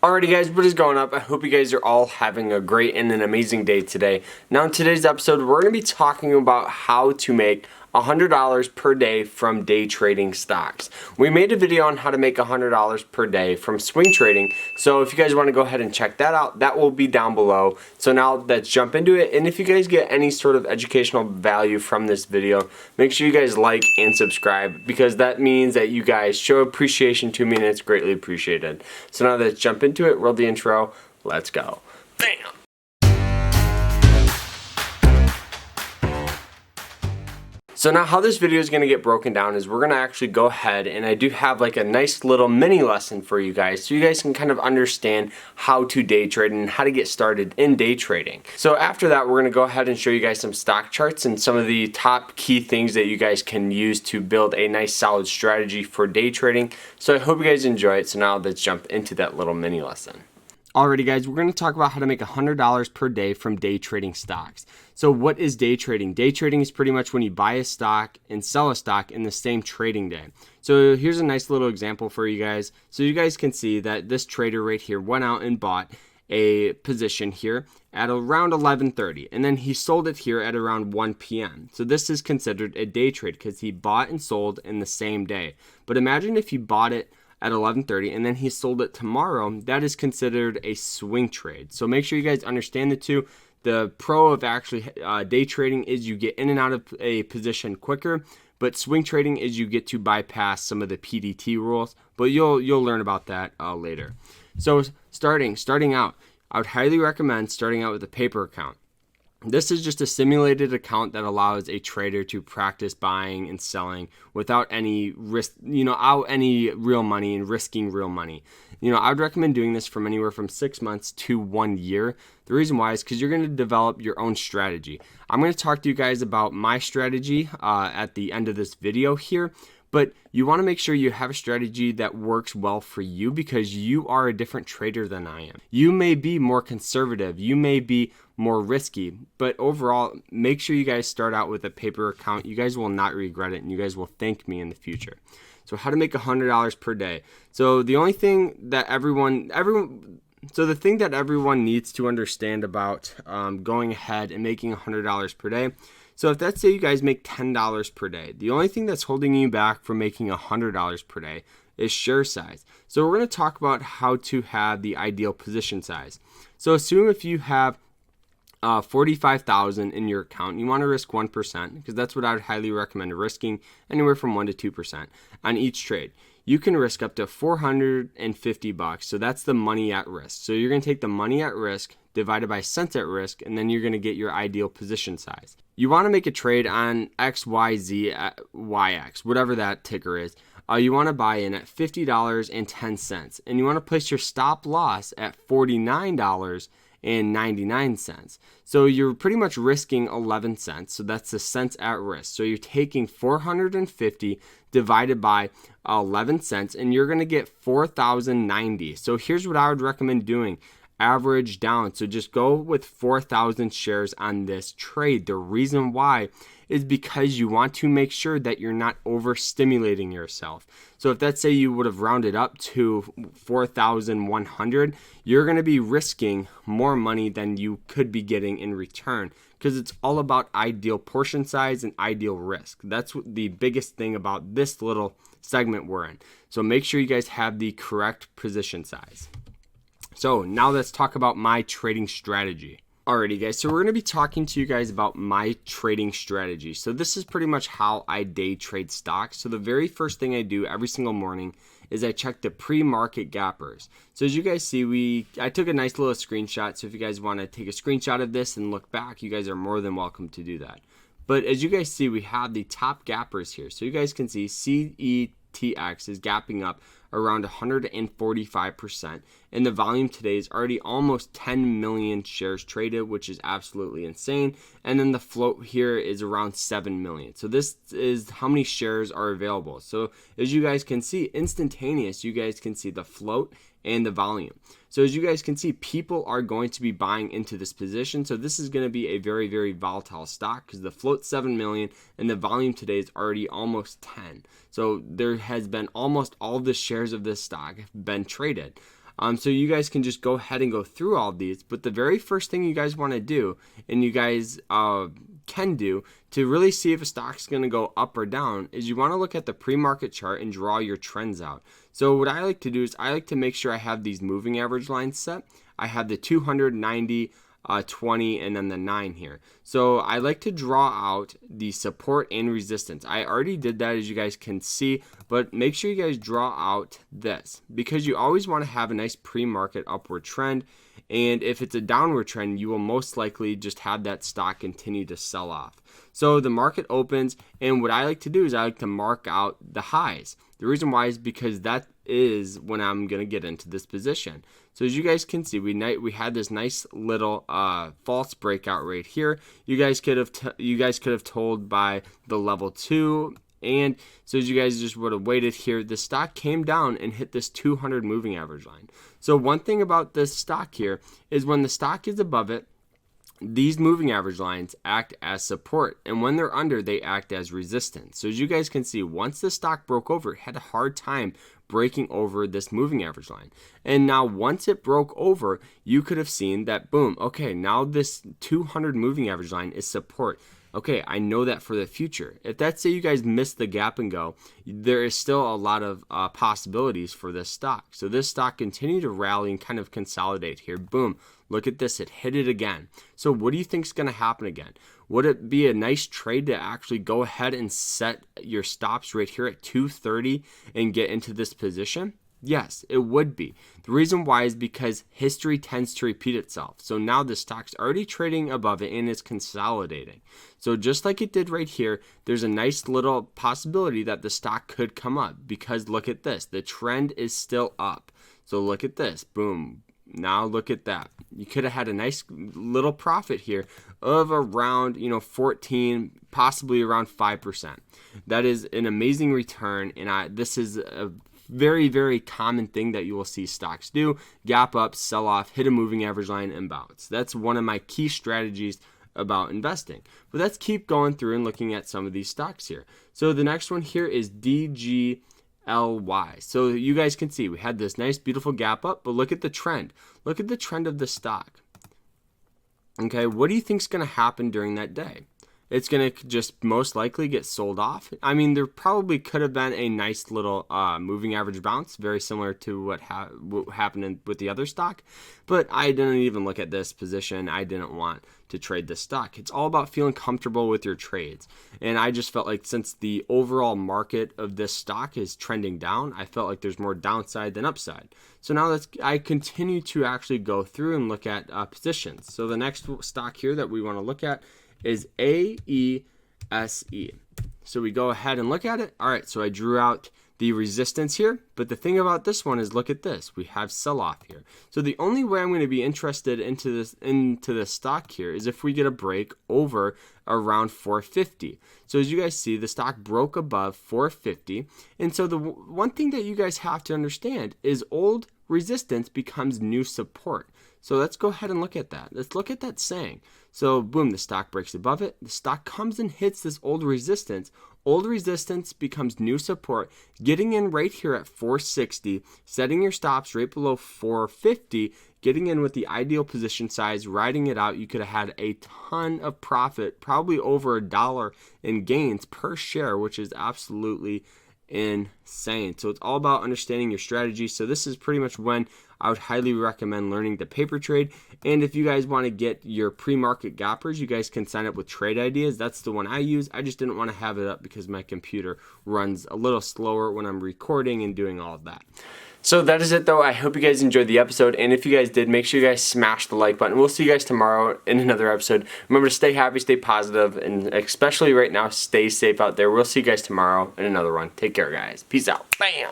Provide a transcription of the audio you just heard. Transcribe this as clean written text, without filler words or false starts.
Alrighty guys, what is going up? I hope you guys are all having a great and an amazing day today. Now in today's episode, we're going to be talking about how to make $100 per day from day trading stocks. We made a video on how to make $100 per day from swing trading, so if you guys want to go ahead and check that out, that will be down below. So now let's jump into it, and if you guys get any sort of educational value from this video, make sure you guys like and subscribe, because that means that you guys show appreciation to me and it's greatly appreciated. So now let's jump into it, roll the intro, let's go. Bam! So now how this video is going to get broken down is we're going to actually go ahead, and I do have like a nice little mini lesson for you guys so you guys can kind of understand how to day trade and how to get started in day trading. So after that, we're going to go ahead and show you guys some stock charts and some of the top key things that you guys can use to build a nice solid strategy for day trading. So I hope you guys enjoy it. So now let's jump into that little mini lesson. Alrighty guys, we're going to talk about how to make $100 per day from day trading stocks. So what is day trading? Day trading is pretty much when you buy a stock and sell a stock in the same trading day. So here's a nice little example for you guys. So you guys can see that this trader right here went out and bought a position here at around 11:30, and then he sold it here at around 1 p.m. So this is considered a day trade because he bought and sold in the same day. But imagine if you bought it at 11:30 and then he sold it tomorrow. That is considered a swing trade. So make sure you guys understand the two. The pro of actually day trading is you get in and out of a position quicker, but swing trading is you get to bypass some of the PDT rules, but you'll learn about that later. So starting out, I would highly recommend starting out with a paper account. This is just a simulated account that allows a trader to practice buying and selling without any risk, out any real money and risking real money. I would recommend doing this from anywhere from 6 months to 1 year. The reason why is because you're going to develop your own strategy. I'm going to talk to you guys about my strategy at the end of this video here. But you want to make sure you have a strategy that works well for you because you are a different trader than I am. You may be more conservative, you may be more risky, but overall, make sure you guys start out with a paper account. You guys will not regret it and you guys will thank me in the future. So how to make $100 per day. So the only thing that everyone needs to understand about going ahead and making $100 per day. So if let's say you guys make $10 per day, the only thing that's holding you back from making $100 per day is share size. So we're going to talk about how to have the ideal position size. So assume if you have 45,000 in your account, and you want to risk 1%, because that's what I would highly recommend risking, anywhere from 1 to 2% on each trade. You can risk up to $450. So that's the money at risk. So you're going to take the money at risk divided by cents at risk, and then you're going to get your ideal position size. You want to make a trade on XYZYX, whatever that ticker is. You want to buy in at $50.10, and you want to place your stop loss at $49.99. So you're pretty much risking 11 cents. So that's the cents at risk. So you're taking 450 divided by 11 cents, and you're going to get 4,090. So here's what I would recommend doing. Average down. So just go with 4,000 shares on this trade. The reason why is because you want to make sure that you're not overstimulating yourself. So if let's say you would have rounded up to 4,100, you're going to be risking more money than you could be getting in return, because it's all about ideal portion size and ideal risk. That's the biggest thing about this little segment we're in. So make sure you guys have the correct position size. So now let's talk about my trading strategy. Alrighty guys, so we're going to be talking to you guys about my trading strategy. So this is pretty much how I day trade stocks. So the very first thing I do every single morning is I check the pre-market gappers. So as you guys see, I took a nice little screenshot. So if you guys want to take a screenshot of this and look back, you guys are more than welcome to do that. But as you guys see, we have the top gappers here. So you guys can see CETX is gapping up around 145%, and the volume today is already almost 10 million shares traded, which is absolutely insane. And then the float here is around 7 million. So this is how many shares are available. So as you guys can see, instantaneous, you guys can see the float and the volume. So as you guys can see, people are going to be buying into this position. So this is going to be a very, very volatile stock because the float's 7 million and the volume today is already almost 10. So there has been almost all of the shares of this stock have been traded. So you guys can just go ahead and go through all of these. But the very first thing you guys want to do, and you guys can do to really see if a stock's going to go up or down, is you want to look at the pre-market chart and draw your trends out. So what I like to do is I like to make sure I have these moving average lines set. I have the 290, 20, and then the 9 here. So I like to draw out the support and resistance. I already did that, as you guys can see, but make sure you guys draw out this, because you always want to have a nice pre-market upward trend. And if it's a downward trend, you will most likely just have that stock continue to sell off. So the market opens, and what I like to do is I like to mark out the highs. The reason why is because that is when I'm going to get into this position. So as you guys can see, we had this nice little false breakout right here. You guys could have told by the level 2. And so as you guys just would have waited here, the stock came down and hit this 200 moving average line. So one thing about this stock here is when the stock is above it, these moving average lines act as support, and when they're under, they act as resistance. So as you guys can see, once the stock broke over, it had a hard time breaking over this moving average line. And now once it broke over, you could have seen that, boom, okay, now this 200 moving average line is support. Okay, I know that for the future. If that's, say you guys missed the gap and go, there is still a lot of possibilities for this stock. So this stock continued to rally and kind of consolidate here. Boom, look at this, it hit it again. So what do you think is going to happen again? Would it be a nice trade to actually go ahead and set your stops right here at 230 and get into this position? Yes, it would be. The reason why is because history tends to repeat itself. So now the stock's already trading above it and it's consolidating. So just like it did right here, there's a nice little possibility that the stock could come up, because look at this. The trend is still up. So look at this. Boom. Now look at that. You could have had a nice little profit here of around, 14, possibly around 5%. That is an amazing return, and this is a very, very common thing that you will see stocks do: gap up, sell off, hit a moving average line, and bounce. That's one of my key strategies about investing. But let's keep going through and looking at some of these stocks here. So the next one here is DGLY. So you guys can see we had this nice, beautiful gap up, but look at the trend. Look at the trend of the stock. Okay, what do you think is going to happen during that day? It's going to just most likely get sold off. I mean, there probably could have been a nice little moving average bounce, very similar to what happened with the other stock. But I didn't even look at this position. I didn't want to trade this stock. It's all about feeling comfortable with your trades. And I just felt like since the overall market of this stock is trending down, I felt like there's more downside than upside. So now I continue to actually go through and look at positions. So the next stock here that we want to look at is AESE. So we go ahead and look at it. All right, so I drew out the resistance here, but the thing about this one is, look at this. We have sell-off here. So the only way I'm going to be interested into this stock here is if we get a break over around 450. So as you guys see, the stock broke above 450. And so the one thing that you guys have to understand is old resistance becomes new support. So let's go ahead and look at that. Let's look at that saying. So boom, the stock breaks above it. The stock comes and hits this old resistance. Old resistance becomes new support, getting in right here at 460, setting your stops right below 450, getting in with the ideal position size, riding it out. You could have had a ton of profit, probably over $1 in gains per share, which is absolutely insane. So it's all about understanding your strategy. So this is pretty much when I would highly recommend learning the paper trade. And if you guys want to get your pre-market gappers, you guys can sign up with Trade Ideas. That's the one I use. I just didn't want to have it up because my computer runs a little slower when I'm recording and doing all of that. So that is it though. I hope you guys enjoyed the episode, and if you guys did, make sure you guys smash the like button. We'll see you guys tomorrow in another episode. Remember to stay happy, stay positive, and especially right now, stay safe out there. We'll see you guys tomorrow in another one. Take care, guys. Peace out. Bam!